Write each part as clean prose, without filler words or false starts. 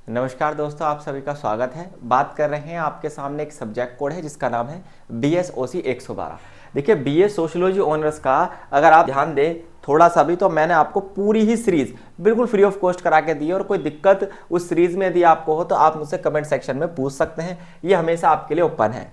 नमस्कार दोस्तों, आप सभी का स्वागत है। बात कर रहे हैं, आपके सामने एक सब्जेक्ट कोड है जिसका नाम है BSOC 112। देखिए, BS सोशियोलॉजी ऑनर्स का अगर आप ध्यान दें थोड़ा सा भी, तो मैंने आपको पूरी ही सीरीज बिल्कुल फ्री ऑफ कॉस्ट करा के दी है। और कोई दिक्कत उस सीरीज में यदि आपको हो तो आप मुझसे कमेंट सेक्शन में पूछ सकते हैं, ये हमेशा आपके लिए ओपन है।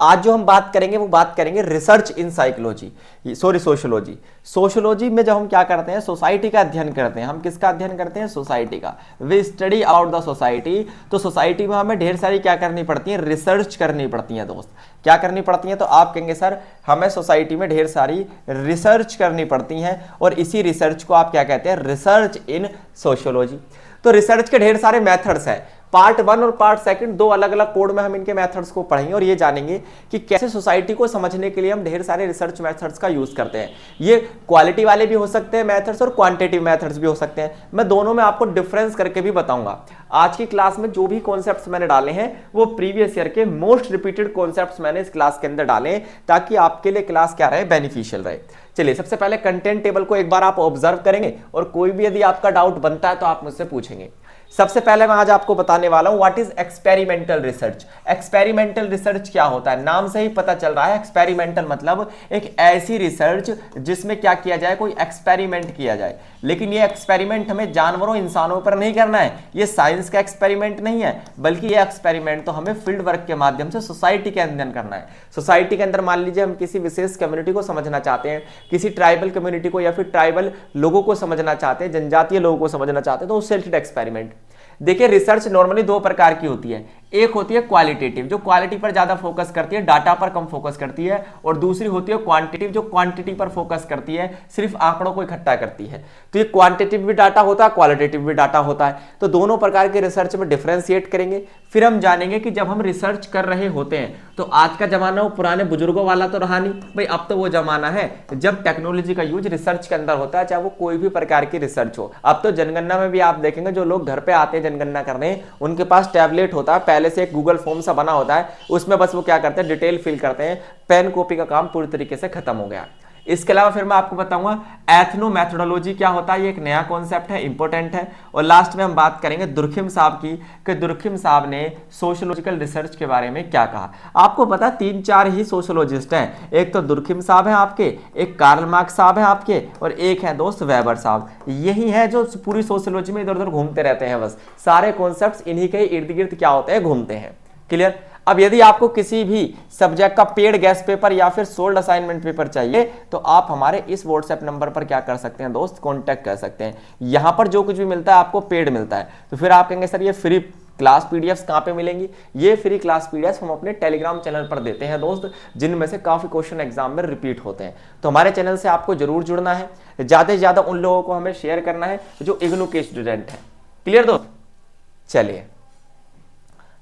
आज जो हम बात करेंगे वो बात करेंगे research in psychology, sorry sociology. Sociology में जब हम क्या करते हैं, सोसाइटी का अध्ययन करते हैं। हम किसका अध्ययन करते हैं? सोसाइटी का। We study about the society. तो सोसाइटी में हमें ढेर सारी क्या करनी पड़ती है? रिसर्च करनी पड़ती है दोस्त। क्या करनी पड़ती है? तो आप कहेंगे सर हमें सोसाइटी में ढेर सारी रिसर्च करनी पड़ती हैं, और इसी रिसर्च को आप क्या कहते हैं? रिसर्च इन सोशियोलॉजी। तो रिसर्च के ढेर सारे मेथड्स हैं। पार्ट 1 और पार्ट 2 दो अलग अलग कोड में हम इनके मेथड्स को पढ़ेंगे और ये जानेंगे कि कैसे सोसाइटी को समझने के लिए हम ढेर सारे रिसर्च मेथड्स का यूज करते हैं। ये क्वालिटी वाले भी हो सकते हैं मेथड्स और क्वांटिटेटिव मेथड्स भी हो सकते हैं। मैं दोनों में आपको डिफरेंस करके भी बताऊंगा। आज की क्लास में जो भी कॉन्सेप्ट्स मैंने डाले हैं वो प्रीवियस ईयर के मोस्ट रिपीटेड कॉन्सेप्ट्स मैंने इस क्लास के अंदर डाले, ताकि आपके लिए क्लास क्या रहे? बेनिफिशियल रहे। चलिए, सबसे पहले कंटेंट टेबल को एक बार आप ऑब्जर्व करेंगे और कोई भी यदि आपका डाउट बनता है तो आप मुझसे पूछेंगे। सबसे पहले मैं आज आपको बताने वाला हूं what is experimental research. Experimental research क्या होता है? नाम से ही पता चल रहा है, एक्सपेरिमेंटल मतलब एक ऐसी रिसर्च जिसमें क्या किया जाए? कोई एक्सपेरिमेंट किया जाए। लेकिन ये एक्सपेरिमेंट हमें जानवरों, इंसानों पर नहीं करना है। ये साइंस का एक्सपेरिमेंट नहीं है, बल्कि ये एक्सपेरिमेंट तो हमें फील्ड वर्क के माध्यम से सोसाइटी के अंदर करना है। सोसाइटी के अंदर मान लीजिए हम किसी विशेष कम्युनिटी को समझना चाहते हैं, किसी ट्राइबल कम्युनिटी को या फिर ट्राइबल लोगों को समझना चाहते हैं, जनजातीय लोगों को समझना चाहते हैं, तो उससे रिलेटेड एक्सपेरिमेंट। देखिए, रिसर्च नॉर्मली दो प्रकार की होती है। एक होती है क्वालिटेटिव, जो क्वालिटी पर ज्यादा फोकस करती है, डाटा पर कम फोकस करती है। और दूसरी होती है क्वांटिटिव, जो क्वांटिटी पर फोकस करती है, सिर्फ आंकड़ों को इकट्ठा करती है। तो ये क्वांटिटिव भी डाटा होता है, क्वालिटेटिव भी डाटा होता है। तो दोनों प्रकार के रिसर्च में डिफरेंशिएट करेंगे। फिर हम जानेंगे कि जब हम रिसर्च कर रहे होते हैं तो आज का जमाना वो पुराने बुजुर्गों वाला तो रहा नहीं भाई। अब तो वो जमाना है जब टेक्नोलॉजी का यूज रिसर्च के अंदर होता है, चाहे वो कोई भी प्रकार की रिसर्च हो। अब तो जनगणना में भी आप देखेंगे जो लोग घर पे आते हैं जनगणना करने, उनके पास टैबलेट होता है, पहले से एक गूगल फॉर्म सा बना होता है, उसमें बस वो क्या करते हैं? डिटेल फिल करते हैं। पेन कॉपी का काम पूरी तरीके से खत्म हो गया। इसके अलावा फिर मैं आपको बताऊंगा एथनो मेथोडोलॉजी क्या होता है। ये एक नया कॉन्सेप्ट है, इंपॉर्टेंट है। और लास्ट में हम बात करेंगे दुर्खिम साहब की, कि दुर्खिम साहब ने सोशियोलॉजिकल रिसर्च के बारे में क्या कहा। आपको पता 3-4 ही सोशियोलॉजिस्ट हैं। एक तो दुर्खिम साहब हैं आपके, एक कार्ल मार्क्स साहब हैं आपके, और एक है दोस्त वेबर साहब। यही है जो पूरी सोशियोलॉजी में इधर उधर घूमते रहते हैं। बस सारे कॉन्सेप्ट्स इन्हीं के इर्द गिर्द क्या होते हैं? घूमते हैं। क्लियर? अब यदि आपको किसी भी सब्जेक्ट का पेड गेस्ट पेपर या फिर सोल्ड असाइनमेंट पेपर चाहिए तो आप हमारे इस व्हाट्सएप नंबर पर क्या कर सकते हैं दोस्त? कांटेक्ट कर सकते हैं। यहां पर जो कुछ भी मिलता है आपको पेड मिलता है। तो फिर आप कहेंगे सर ये फ्री क्लास पीडीएफ्स कहां पे मिलेंगी? ये फ्री क्लास पीडीएफ्स हम अपने टेलीग्राम चैनल पर देते हैं दोस्त, जिनमें से काफी क्वेश्चन एग्जाम में रिपीट होते हैं। तो हमारे चैनल से आपको जरूर जुड़ना है, ज्यादा से ज्यादा उन लोगों को हमें शेयर करना है जो इग्नू के स्टूडेंट हैं। क्लियर दोस्त? चलिए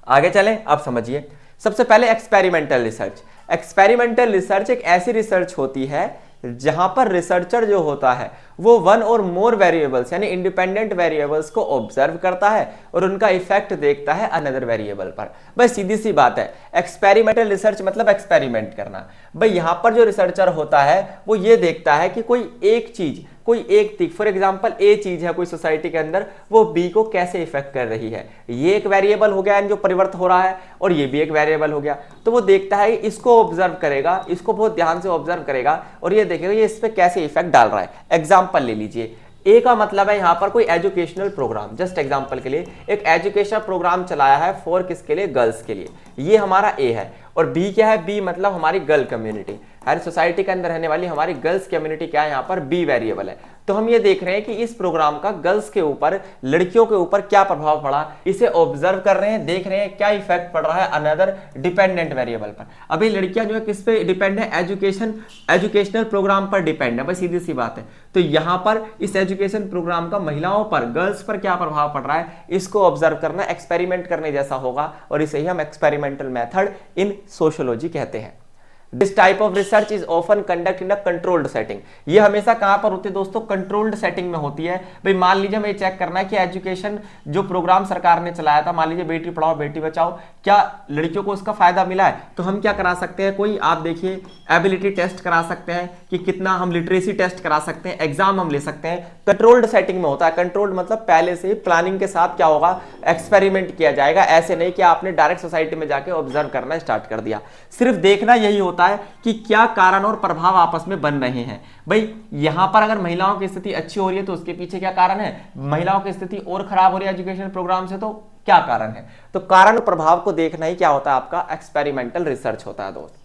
आगे चलें। अब समझिए, सबसे पहले एक्सपेरिमेंटल रिसर्च। एक्सपेरिमेंटल रिसर्च एक ऐसी रिसर्च होती है जहां पर रिसर्चर जो होता है वो वन और मोर वेरिएबल्स यानी इंडिपेंडेंट वेरिएबल्स को ऑब्जर्व करता है और उनका इफेक्ट देखता है अनदर वेरिएबल पर। भाई सीधी सी बात है, एक्सपेरिमेंटल रिसर्च मतलब एक्सपेरिमेंट करना। भाई यहां पर जो रिसर्चर होता है वो ये देखता है कि कोई एक चीज, कोई एक फॉर एग्जांपल ए चीज है कोई सोसाइटी के अंदर, वो बी को कैसे इफेक्ट कर रही है। ये एक वेरिएबल हो गया जो परिवर्तन हो रहा है, और ये भी एक वेरिएबल हो गया। तो वो देखता है, इसको ऑब्जर्व करेगा, इसको बहुत ध्यान से ऑब्जर्व करेगा और ये देखेगा ये इस पे कैसे इफेक्ट डाल रहा है। एग्जाम्पल ले लीजिए, ए का मतलब है यहां पर कोई एजुकेशनल प्रोग्राम। जस्ट एग्जांपल के लिए एक एजुकेशनल प्रोग्राम चलाया है फॉर किसके लिए? गर्ल्स के लिए। ये हमारा ए है। और बी क्या है? बी मतलब हमारी गर्ल कम्युनिटी, हर सोसाइटी के अंदर रहने वाली हमारी गर्ल्स कम्युनिटी क्या है? यहाँ पर बी वेरिएबल है। तो हम ये देख रहे हैं कि इस प्रोग्राम का गर्ल्स के ऊपर, लड़कियों के ऊपर क्या प्रभाव पड़ा, इसे ऑब्जर्व कर रहे हैं, देख रहे हैं क्या इफेक्ट पड़ रहा है अनदर डिपेंडेंट वेरिएबल पर। अभी लड़कियां जो है किस पे डिपेंड है? एजुकेशनल प्रोग्राम पर डिपेंड है। बस सीधी सी बात है। तो यहां पर इस एजुकेशन प्रोग्राम का महिलाओं पर, गर्ल्स पर क्या प्रभाव पड़ रहा है, इसको ऑब्जर्व करना एक्सपेरिमेंट करने जैसा होगा, और इसे ही हम एक्सपेरिमेंटल मेथड इन सोशियोलॉजी कहते हैं। This type of research is often conduct in a controlled setting. ये हमेशा कहां पर होती है दोस्तों? कंट्रोल्ड सेटिंग में होती है। भाई मान लीजिए हमें चेक करना है कि एजुकेशन जो प्रोग्राम सरकार ने चलाया था, मान लीजिए बेटी पढ़ाओ बेटी बचाओ, क्या लड़कियों को उसका फायदा मिला है? तो हम क्या करा सकते हैं, कोई आप देखिए एबिलिटी टेस्ट करा सकते हैं कि कितना, हम लिटरेसी टेस्ट करा सकते हैं, एग्जाम हम ले सकते हैं। कंट्रोल्ड सेटिंग में होता है। कंट्रोल्ड मतलब पहले से ही प्लानिंग के साथ क्या होगा, एक्सपेरिमेंट किया जाएगा। ऐसे नहीं कि आपने डायरेक्ट सोसाइटी में जाके ऑब्जर्व करना स्टार्ट कर दिया। सिर्फ देखना यही होता है कि क्या कारण और प्रभाव आपस में बन रहे हैं। भाई यहां पर अगर महिलाओं की स्थिति अच्छी हो रही है तो उसके पीछे क्या कारण है, महिलाओं की स्थिति और खराब हो रही है एजुकेशन प्रोग्राम से, तो क्या कारण है? तो कारण और प्रभाव को देखना ही क्या होता है, आपका एक्सपेरिमेंटल रिसर्च होता है दोस्त।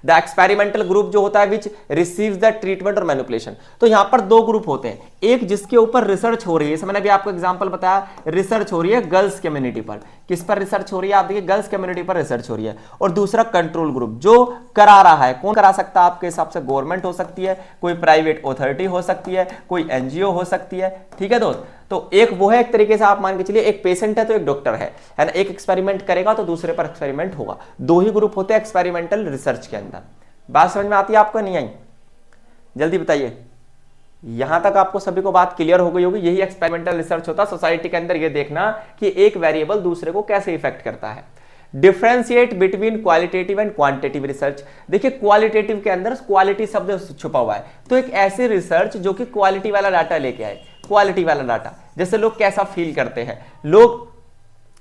द एक्सपेरिमेंटल ग्रुप जो होता है विच रिसीव्स द ट्रीटमेंट और मैनिपुलेशन। तो यहां पर दो ग्रुप होते हैं, एक जिसके ऊपर रिसर्च हो रही है, मैंने भी आपको एग्जांपल बताया, रिसर्च हो रही है गर्ल्स कम्युनिटी पर। किस पर रिसर्च हो रही है? आप देखिए गर्ल्स कम्युनिटी पर रिसर्च हो रही है। और दूसरा कंट्रोल ग्रुप जो करा रहा है। कौन करा सकता है आपके हिसाब से? गवर्नमेंट हो सकती है, कोई प्राइवेट अथॉरिटी हो सकती है, कोई एनजीओ हो सकती है। ठीक है दोस्त, तो एक वो है, एक तरीके से आप मान के चलिए एक पेशेंट है तो एक डॉक्टर है ना। एक एक्सपेरिमेंट करेगा तो दूसरे पर एक्सपेरिमेंट होगा। दो ही ग्रुप होते हैं एक्सपेरिमेंटल रिसर्च के अंदर। बात समझ में आती है आपको, नहीं आई? जल्दी बताइए। यहां तक आपको सभी को बात क्लियर हो गई होगी। यही एक्सपेरिमेंटल रिसर्च होता है सोसाइटी के अंदर, ये देखना कि एक वेरिएबल दूसरे को कैसे इफेक्ट करता है। Differentiate between qualitative and quantitative research. देखिए क्वालिटेटिव के अंदर क्वालिटी शब्द छुपा हुआ है, तो एक ऐसी रिसर्च जो कि क्वालिटी वाला डाटा लेके आए। क्वालिटी वाला डाटा, जैसे लोग कैसा फील करते हैं, लोग,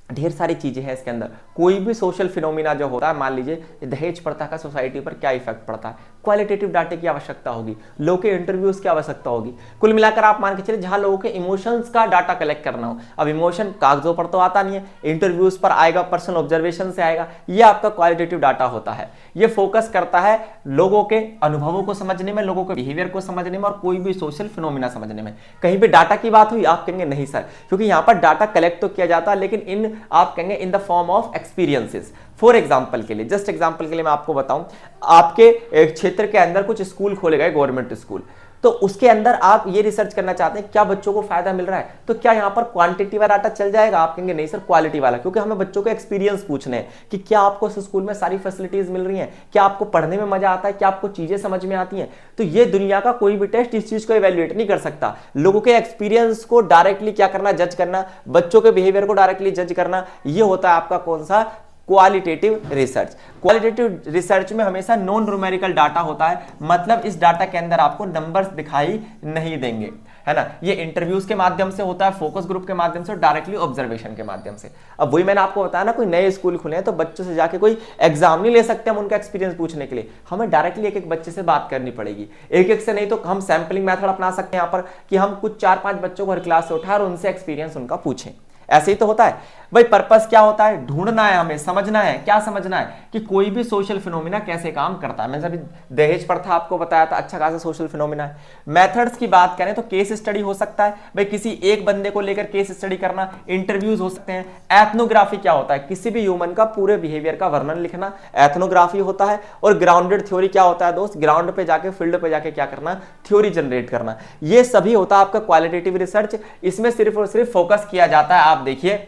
ढेर सारी चीजें हैं इसके अंदर। कोई भी सोशल फिनोमिना जो होता है, मान लीजिए दहेज प्रथा का सोसाइटी पर क्या इफेक्ट पड़ता है, क्वालिटेटिव डाटे की आवश्यकता होगी, लोगों के इंटरव्यूज की आवश्यकता होगी। कुल मिलाकर आप मान के चलिए जहां लोगों के इमोशंस का डाटा कलेक्ट करना हो। अब इमोशन कागजों पर तो आता नहीं है, इंटरव्यूज पर आएगा, पर्सनल ऑब्जर्वेशन से आएगा। ये आपका क्वालिटेटिव डाटा होता है। ये फोकस करता है लोगों के अनुभवों को समझने में, लोगों के बिहेवियर को समझने में और कोई भी सोशल फिनोमिना समझने में। कहीं भी डाटा की बात हुई आप कहेंगे नहीं सर, क्योंकि यहां पर डाटा कलेक्ट तो किया जाता है लेकिन इन आप कहेंगे in the form of experiences. For example के लिए, जस्ट एग्जाम्पल के लिए मैं आपको बताऊं, आपके क्षेत्र के अंदर कुछ स्कूल खोले गए, गवर्नमेंट स्कूल, तो उसके अंदर आप ये रिसर्च करना चाहते हैं क्या बच्चों को फायदा मिल रहा है, तो क्या यहां पर क्वांटिटी वाला डाटा चल जाएगा? आप कहेंगे नहीं सर क्वालिटी वाला, क्योंकि हमें बच्चों के एक्सपीरियंस पूछने हैं कि क्या आपको उस स्कूल में सारी फैसिलिटीज मिल रही हैं, क्या आपको पढ़ने में मजा आता है, क्या आपको चीजें समझ में आती हैं। तो ये दुनिया का कोई भी टेस्ट इस चीज को इवैल्यूएट नहीं कर सकता। लोगों के एक्सपीरियंस को डायरेक्टली क्या करना, जज करना, बच्चों के बिहेवियर को डायरेक्टली जज करना, ये होता है आपका कौन सा, क्वालिटेटिव रिसर्च। क्वालिटेटिव रिसर्च में हमेशा नॉन न्यूमेरिकल डाटा होता है, मतलब इस डाटा के अंदर आपको नंबर्स दिखाई नहीं देंगे, है ना। ये इंटरव्यूज के माध्यम से होता है, फोकस ग्रुप के माध्यम से और डायरेक्टली ऑब्जर्वेशन के माध्यम से। अब वही मैंने आपको बताया ना, कोई नए स्कूल खुले हैं तो बच्चों से जाके कोई एग्जाम नहीं ले सकते हम उनका एक्सपीरियंस पूछने के लिए, हमें डायरेक्टली एक एक बच्चे से बात करनी पड़ेगी। एक एक से नहीं तो हम सैंपलिंग मेथड अपना सकते हैं यहाँ पर कि हम कुछ 4-5 बच्चों को हर क्लास से उठाएं और उनसे एक्सपीरियंस उनका पूछें। ऐसे ही तो होता है भाई। पर्पस क्या होता है? ढूंढना है, हमें समझना है। क्या समझना है? कि कोई भी सोशल फिनोमिना कैसे काम करता है। मैंने अभी दहेज प्रथा आपको बताया था, अच्छा खासा सोशल फिनोमिना है। मेथड्स की बात करें तो केस स्टडी हो सकता है, भाई किसी एक बंदे को लेकर केस स्टडी करना, इंटरव्यूज हो सकते हैं। एथनोग्राफी क्या होता है? किसी भी ह्यूमन का पूरे बिहेवियर का वर्णन लिखना, एथनोग्राफी होता है। और ग्राउंडेड थ्योरी क्या होता है दोस्त? ग्राउंड पे जाके, फील्ड पे जाके क्या करना, थ्योरी जनरेट करना। ये सभी होता है आपका क्वालिटेटिव रिसर्च। इसमें सिर्फ और सिर्फ फोकस किया जाता है, आप देखिए,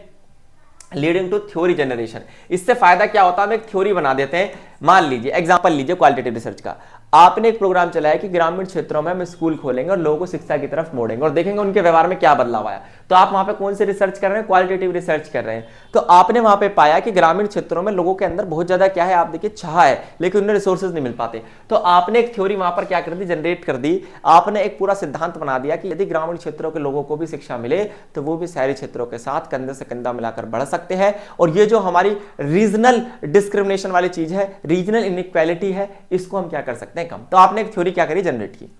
लीडिंग टू थ्योरी जनरेशन। इससे फायदा क्या होता है? हम एक थ्योरी बना देते हैं। मान लीजिए, एग्जांपल लीजिए क्वालिटेटिव रिसर्च का, आपने एक प्रोग्राम चलाया कि ग्रामीण क्षेत्रों में हम स्कूल खोलेंगे और लोगों को शिक्षा की तरफ मोड़ेंगे और देखेंगे उनके व्यवहार में क्या बदलाव आया। तो आप वहां पे कौन सी रिसर्च कर रहे हैं? क्वालिटेटिव रिसर्च कर रहे हैं। तो आपने वहां पे पाया कि ग्रामीण क्षेत्रों में लोगों के अंदर बहुत ज्यादा क्या है, आप देखिए, चाह है, लेकिन उन्हें रिसोर्सेज नहीं मिल पाते। तो आपने एक थ्योरी वहां पर क्या कर दी, जनरेट कर दी। आपने एक पूरा सिद्धांत बना दिया कि यदि ग्रामीण क्षेत्रों के लोगों को भी शिक्षा मिले तो वो भी शहरी क्षेत्रों के साथ कंधे से कंधा मिलाकर बढ़ सकते हैं। और ये जो हमारी रीजनल डिस्क्रिमिनेशन वाली चीज है, रीजनल इनइक्वालिटी है, इसको हम क्या कर सकते हैं, कम। तो आपने एक थ्योरी क्या करी, जनरेट की।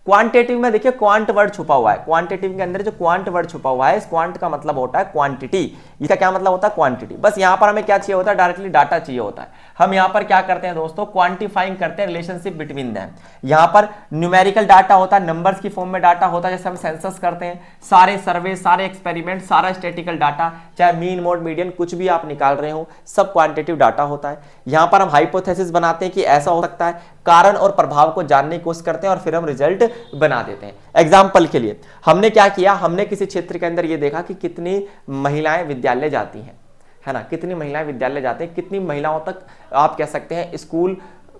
क्वांटिटेटिव में देखिए क्वांट वर्ड छुपा हुआ है। क्वांटिटेटिव के अंदर जो क्वांट वर्ड छुपा हुआ है, इस क्वांट का मतलब होता है क्वांटिटी। इसका क्या मतलब होता है? क्वांटिटी। बस यहां पर हमें क्या चाहिए होता है? डायरेक्टली डाटा चाहिए होता है। हम यहां पर क्या करते हैं दोस्तों? क्वांटिफाइंग करते हैं रिलेशनशिप बिटवीन देम। यहां पर न्यूमेरिकल डाटा होता है, नंबर्स की फॉर्म में डाटा होता है, जैसे हम सेंसस करते हैं। सारे सर्वे, सारे एक्सपेरिमेंट, सारा स्टैटिकल डाटा, चाहे मीन, मोड, मीडियन, कुछ भी आप निकाल रहे हो, सब क्वांटिटेटिव डाटा होता है। यहां पर हम हाइपोथेसिस बनाते हैं कि ऐसा हो सकता है, कारण और प्रभाव को जानने की कोशिश करते हैं और फिर हम रिजल्ट बना देते हैं। एग्जाम्पल के लिए हमने क्या किया, हमने किसी क्षेत्र के अंदर ये देखा कि कितनी महिलाएं विद्यालय जाती हैं, है ना, कितनी महिलाएं विद्यालय जाते हैं, कितनी महिलाओं तक आप कह सकते हैं स्कूल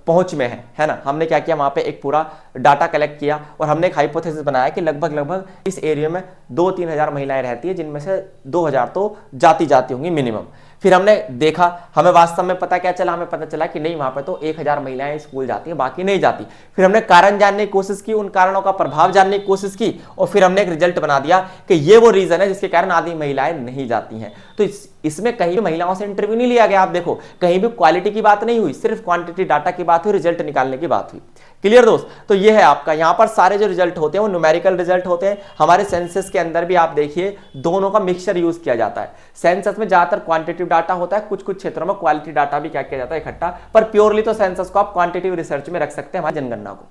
पहुंच में है ना। हमने क्या किया, वहां पे एक पूरा डाटा कलेक्ट किया और हमने एक हाइपोथेसिस बनाया कि लगभग इस एरिया में 2-3 हजार महिलाएं रहती है, जिनमें से 2000 तो जाती होंगी मिनिमम। फिर हमने देखा, हमें वास्तव में पता क्या चला, हमें पता चला कि नहीं, वहां पे तो 1000 महिलाएं स्कूल जाती हैं, बाकी नहीं जाती। फिर हमने कारण जानने की कोशिश की, उन कारणों का प्रभाव जानने की कोशिश की और फिर हमने एक रिजल्ट बना दिया कि ये वो रीजन है जिसके कारण आधी महिलाएं नहीं जाती हैं। तो इसमें कहीं भी महिलाओं से इंटरव्यू नहीं लिया गया, आप देखो कहीं भी क्वालिटी की बात नहीं हुई, सिर्फ क्वांटिटी डाटा की बात हुई, रिजल्ट निकालने की बात हुई। क्लियर दोस्त? तो ये है आपका, यहां पर सारे जो रिजल्ट होते हैं वो न्यूमेरिकल रिजल्ट होते हैं। हमारे सेंसस के अंदर भी आप देखिए दोनों का मिक्सचर यूज किया जाता है। सेंसस में ज्यादातर क्वांटिटिव डाटा होता है, कुछ क्षेत्रों में क्वालिटी डाटा भी क्या किया जाता है इकट्ठा, पर प्योरली तो सेंसस को आप क्वांटिटिव रिसर्च में रख सकते हैं, हमारी जनगणना को।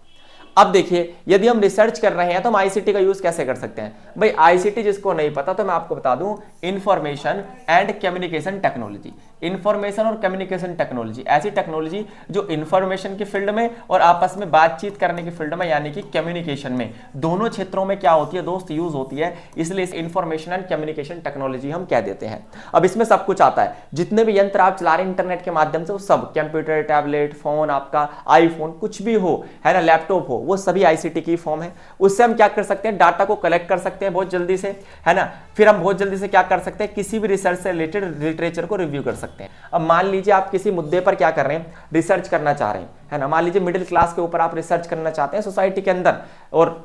अब देखिए, यदि हम रिसर्च कर रहे हैं तो हम आईसीटी का यूज कैसे कर सकते हैं भाई। आईसीटी जिसको नहीं पता तो मैं आपको बता दूं, information and communication technology. Information और कम्युनिकेशन टेक्नोलॉजी ऐसी टेक्नोलॉजी जो इंफॉर्मेशन की फील्ड में और आपस में बातचीत करने की फील्ड में, यानी कि कम्युनिकेशन में, दोनों क्षेत्रों में क्या होती है दोस्त, यूज होती है। इसलिए इस इंफॉर्मेशन एंड कम्युनिकेशन टेक्नोलॉजी हम कह देते हैं। अब इसमें सब कुछ आता है, जितने भी यंत्र आप चला रहे हैं इंटरनेट के माध्यम से, वो सब, कंप्यूटर, टैबलेट, फोन, आपका आईफोन, कुछ भी हो, है ना, लैपटॉप हो, वो सभी आईसीटी की फॉर्म है। उससे हम क्या कर सकते हैं, डाटा को कलेक्ट कर सकते हैं बहुत जल्दी से, है ना। फिर हम बहुत जल्दी से क्या कर सकते हैं, किसी भी रिसर्च से रिलेटेड लिटरेचर को रिव्यू कर सकते हैं। अब मान लीजिए आप किसी मुद्दे पर क्या कर रहे हैं, रिसर्च करना चाह रहे हैं, है ना। मान लीजिए मिडिल क्लास के ऊपर आप रिसर्च करना चाहते हैं सोसाइटी के अंदर, और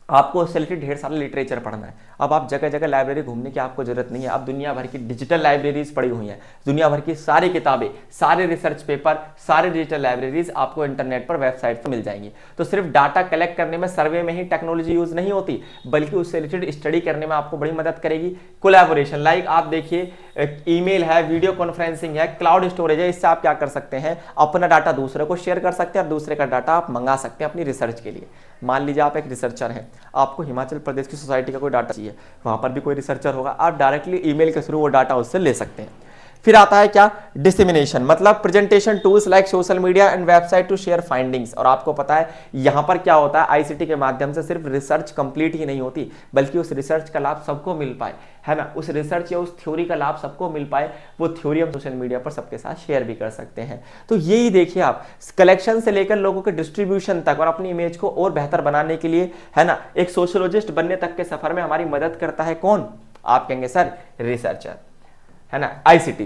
आपको उससे रिलेटेड ढेर सारा लिटरेचर पढ़ना है। अब आप जगह जगह लाइब्रेरी घूमने की आपको जरूरत नहीं है, अब दुनिया भर की डिजिटल लाइब्रेरीज पड़ी हुई हैं। दुनिया भर की सारी किताबें, सारे रिसर्च पेपर, सारे डिजिटल लाइब्रेरीज आपको इंटरनेट पर, वेबसाइट पर मिल जाएंगी। तो सिर्फ डाटा कलेक्ट करने में, सर्वे में ही टेक्नोलॉजी यूज नहीं होती, बल्कि उससे रिलेटेड स्टडी करने में आपको बड़ी मदद करेगी। कोलैबोरेशन, लाइक आप देखिए ईमेल है, वीडियो कॉन्फ्रेंसिंग है, क्लाउड स्टोरेज है, इससे आप क्या कर सकते हैं, अपना डाटा दूसरे को शेयर कर सकते हैं और दूसरे का डाटा आप मंगा सकते हैं अपनी रिसर्च के लिए। मान लीजिए आप एक रिसर्चर हैं, आपको हिमाचल प्रदेश की सोसाइटी का कोई डाटा चाहिए, वहां पर भी कोई रिसर्चर होगा, आप डायरेक्टली ईमेल के थ्रू वो डाटा उससे ले सकते हैं। फिर आता है क्या, डिसेमिनेशन, मतलब presentation tools like social media and website to share findings. और आपको पता है यहां पर क्या होता है, आईसीटी के माध्यम से सिर्फ रिसर्च कंप्लीट ही नहीं होती, बल्कि उस रिसर्च का लाभ सबको मिल पाए, है ना, उस रिसर्च या उस थ्योरी का लाभ सबको मिल पाए, वो थ्योरी हम सोशल मीडिया पर सबके साथ शेयर भी कर सकते हैं। तो यही देखिए आप, कलेक्शन से लेकर लोगों के डिस्ट्रीब्यूशन तक, और अपनी इमेज को और बेहतर बनाने के लिए, है ना, एक सोशोलॉजिस्ट बनने तक के सफर में हमारी मदद करता है कौन, आप कहेंगे सर रिसर्चर, है ना, आईसीटी।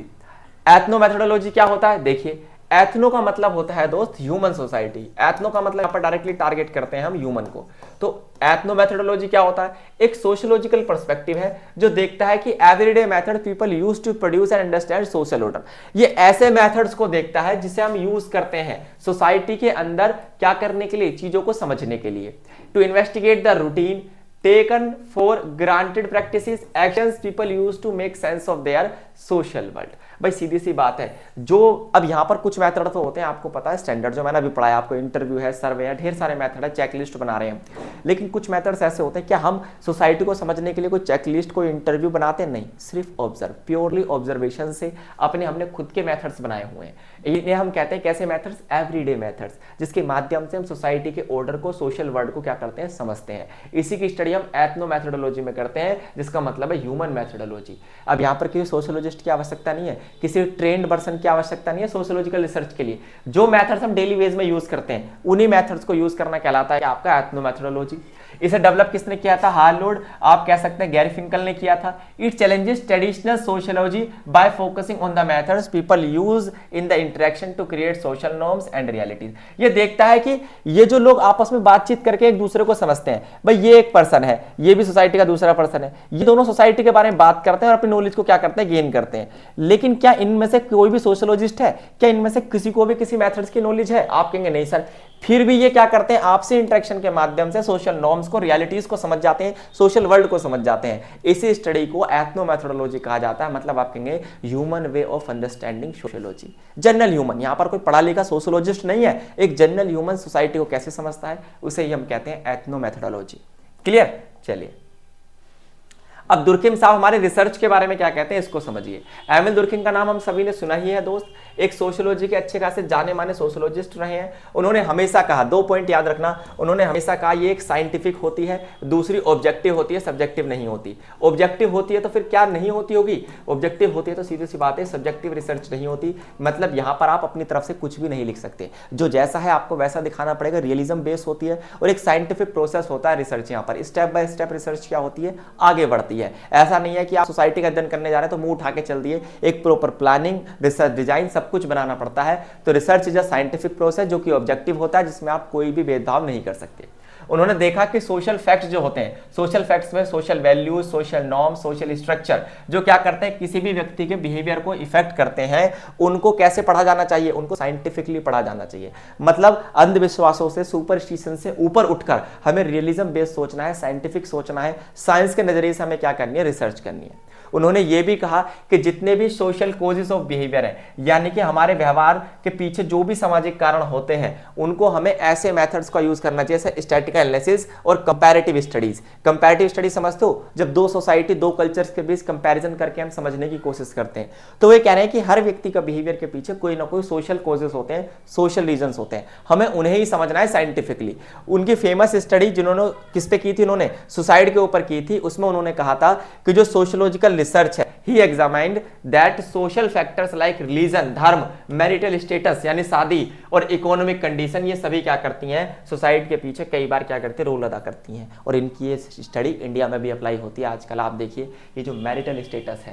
एथनो मेथोडोलॉजी क्या होता है, देखिए एथनो का मतलब होता है दोस्त ह्यूमन सोसाइटी। एथनो का मतलब यहाँ पर डायरेक्टली टारगेट करते हैं हम ह्यूमन को। तो एथनो मेथोडोलॉजी क्या होता है, एक सोशियोलॉजिकल पर्सपेक्टिव है जो देखता है कि everyday method people use to produce and understand social order. ये ऐसे मेथड्स को देखता है जिसे हम यूज करते हैं सोसाइटी के अंदर क्या करने के लिए, चीजों को समझने के लिए। To investigate the routine taken for granted practices actions people use to make sense of their social world। भाई सीधी सी बात है, जो अब यहां पर कुछ मेथड तो होते हैं, आपको पता है स्टैंडर्ड, जो मैंने अभी पढ़ाया आपको, इंटरव्यू है, सर्वे है, ढेर सारे मेथड है, चेकलिस्ट बना रहे हैं। लेकिन कुछ मेथड्स ऐसे होते हैं, क्या हम सोसाइटी को समझने के लिए कोई चेकलिस्ट, कोई इंटरव्यू बनाते नहीं, सिर्फ ऑब्जर्व, प्योरली ऑब्जर्वेशन से अपने हमने खुद के मेथड्स बनाए हुए हैं। इन्हें हम कहते हैं कैसे मेथड्स, एवरीडे मेथड्स, जिसके माध्यम से हम सोसाइटी के ऑर्डर को, सोशल वर्ल्ड को क्या करते हैं, समझते हैं। इसी की स्टडी हम एथनो मेथोडोलॉजी में करते हैं, जिसका मतलब है ह्यूमन मेथोडोलॉजी। अब यहाँ पर किसी सोशियोलॉजिस्ट की आवश्यकता नहीं है, किसी ट्रेंड पर्सन की आवश्यकता नहीं है सोशियोलॉजिकल रिसर्च के लिए। जो मेथड्स हम डेली बेस में यूज करते हैं, उन्हीं मेथड्स को यूज करना कहलाता है आपका एथनो मेथोडोलॉजी। इसे डेवलप किसने किया था, हार्लोड, आप कह सकते हैं गैरी फिंकल ने किया था। It challenges traditional sociology by focusing on the methods people use in the interaction to create social norms and realities. ये देखता है कि ये जो लोग आपस में बातचीत करके एक दूसरे को समझते हैं, भाई ये एक पर्सन है, ये भी सोसाइटी का दूसरा पर्सन है, ये दोनों सोसाइटी के बारे में बात करते हैं और अपनी नॉलेज को क्या करते हैं, गेन करते हैं। लेकिन क्या इनमें से कोई भी सोशियोलॉजिस्ट है, क्या इनमें से किसी को भी किसी मेथड्स की नॉलेज है, आप कहेंगे नहीं सर। फिर भी ये क्या करते हैं, आपसे इंटरेक्शन के माध्यम से सोशल नॉर्म्स को, रियलिटीज को समझ जाते हैं, सोशल वर्ल्ड को समझ जाते हैं। इसी स्टडी को एथनो मेथोडोलॉजी कहा जाता है, मतलब आप कहेंगे human way of understanding sociology. General human, यहां पर कोई पढ़ा लिखा सोशियोलॉजिस्ट नहीं है, एक जनरल ह्यूमन सोसाइटी को कैसे समझता है, उसे ही हम कहते हैं एथनो मेथोडोलॉजी। क्लियर? चलिए अब दुर्खिम साहब हमारे रिसर्च के बारे में क्या कहते हैं इसको समझिए। एमिल दुर्खिम का नाम हम सभी ने सुना ही है दोस्त, एक सोशियोलॉजी के अच्छे खासे जाने माने सोशियोलॉजिस्ट रहे हैं। उन्होंने हमेशा कहा, 2 पॉइंट याद रखना, उन्होंने हमेशा कहा ये एक साइंटिफिक होती है, दूसरी ऑब्जेक्टिव होती है, सब्जेक्टिव नहीं होती। ऑब्जेक्टिव होती है तो फिर क्या नहीं होती होगी, ऑब्जेक्टिव होती है तो सीधी सी बात है सब्जेक्टिव रिसर्च नहीं होती। मतलब यहां पर आप अपनी तरफ से कुछ भी नहीं लिख सकते, जो जैसा है आपको वैसा दिखाना पड़ेगा। रियलिज्म बेस होती है और एक साइंटिफिक प्रोसेस होता है रिसर्च। यहाँ पर स्टेप बाय स्टेप रिसर्च क्या होती है, आगे बढ़ती है। ऐसा नहीं है कि आप सोसाइटी का अध्ययन करने जा रहे हैं तो मुंह उठा के चल दिए, एक प्रॉपर प्लानिंग, रिसर्च डिजाइन सब कुछ बनाना पड़ता है। तो research is a scientific process जो कि ऑब्जेक्टिव होता है, जिसमें आप कोई भी भेदभाव नहीं कर सकते। उन्होंने देखा कि सोशल फैक्ट्स जो होते हैं, सोशल फैक्ट्स में social values, social norm, social structure जो क्या करते हैं, किसी भी व्यक्ति के बिहेवियर को इफेक्ट करते हैं, उनको कैसे पढ़ा जाना चाहिए, उनको साइंटिफिकली पढ़ा जाना चाहिए। मतलब अंधविश्वासों से, सुपरस्टिशन से ऊपर उठकर हमें रियलिज्म बेस्ड सोचना है, साइंटिफिक सोचना है, साइंस के नजरिए से हमें क्या करनी है, रिसर्च करनी है। उन्होंने ये भी कहा कि जितने भी सोशल कोजेस ऑफ बिहेवियर हैं, यानी कि हमारे व्यवहार के पीछे जो भी सामाजिक कारण होते हैं, उनको हमें ऐसे मेथड्स का यूज करना चाहिए जैसे स्टैटिस्टिकल एनालिसिस और कंपैरेटिव स्टडीज। कंपैरेटिव स्टडी समझते हो, जब दो सोसाइटी, दो कल्चर्स के बीच कंपैरिजन करके हम समझने की कोशिश करते हैं। तो वे कह रहे हैं कि हर व्यक्ति का बिहेवियर के पीछे कोई ना कोई सोशल कोजेस होते हैं, सोशल रीजंस होते हैं, हमें उन्हें ही समझना है साइंटिफिकली। उनकी फेमस स्टडी जिन्होंने किस पे की थी, उन्होंने सुसाइड के ऊपर की थी। उसमें उन्होंने कहा था कि जो सोशियोलॉजिकल रिसर्च है, he examined that social factors like religion, धर्म, मैरिटल स्टेटस यानी शादी और इकोनॉमिक कंडीशन, ये सभी क्या करती हैं, सोसाइटी के पीछे कई बार क्या करती है, रोल अदा करती हैं। और इनकी ये स्टडी इंडिया में भी अप्लाई होती है। आजकल आप देखिए ये जो मैरिटल स्टेटस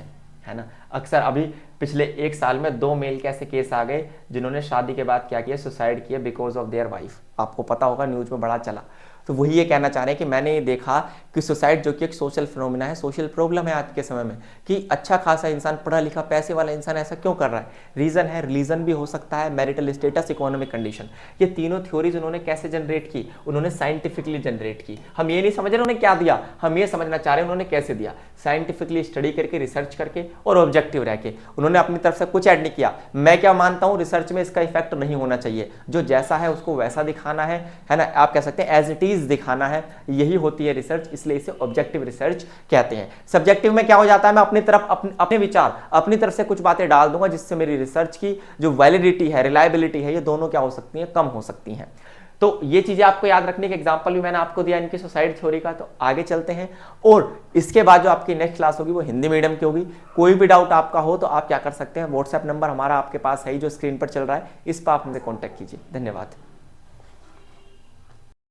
है ना, अक्सर अभी पिछले 1 साल में 2 मेल के ऐसे केस आ गए जिन्होंने शादी के बाद क्या किया, सुसाइड किया बिकॉज ऑफ देयर वाइफ। आपको पता होगा, न्यूज में बड़ा चला। तो वही ये कहना चाह रहे हैं कि मैंने ये देखा कि सुसाइड जो कि एक सोशल फिनोमिना है, सोशल प्रॉब्लम है आज के समय में, कि अच्छा खासा इंसान, पढ़ा लिखा पैसे वाला इंसान ऐसा क्यों कर रहा है। रीजन है, रिलीजन भी हो सकता है, मैरिटल स्टेटस, इकोनॉमिक कंडीशन। ये तीनों थ्योरीज उन्होंने कैसे जनरेट की, उन्होंने साइंटिफिकली जनरेट की। हम ये नहीं समझ रहे उन्होंने क्या दिया, हम ये समझना चाह रहे हैं उन्होंने कैसे दिया, साइंटिफिकली स्टडी करके, रिसर्च करके और ऑब्जेक्टिव रह के। उन्होंने अपनी तरफ से कुछ ऐड नहीं किया। मैं क्या मानता हूं, रिसर्च में इसका इफेक्ट नहीं होना चाहिए, जो जैसा है उसको वैसा दिखाना है ना, आप कह सकते हैं एज इट इज दिखाना है, यही होती है रिसर्च। इसलिए इसे ऑब्जेक्टिव रिसर्च कहते हैं। सब्जेक्टिव में क्या हो जाता है, मैं अपनी तरफ अपने विचार, अपनी तरफ से कुछ बातें डाल दूंगा जिससे मेरी रिसर्च की जो वैलिडिटी है, रिलायबिलिटी है, ये दोनों क्या हो सकती हैं, कम हो सकती हैं। तो ये चीजें आपको याद रखने के एग्जांपल भी मैंने आपको दिया इनकी सुसाइड थ्योरी का। तो आगे चलते हैं और इसके बाद जो आपकी नेक्स्ट क्लास होगी वो हिंदी मीडियम की होगी। कोई भी डाउट आपका हो तो आप क्या कर सकते हैं, व्हाट्सएप नंबर हमारा आपके पास है ही जो स्क्रीन पर चल रहा है, इस पर आप हमसे कॉन्टैक्ट कीजिए। धन्यवाद।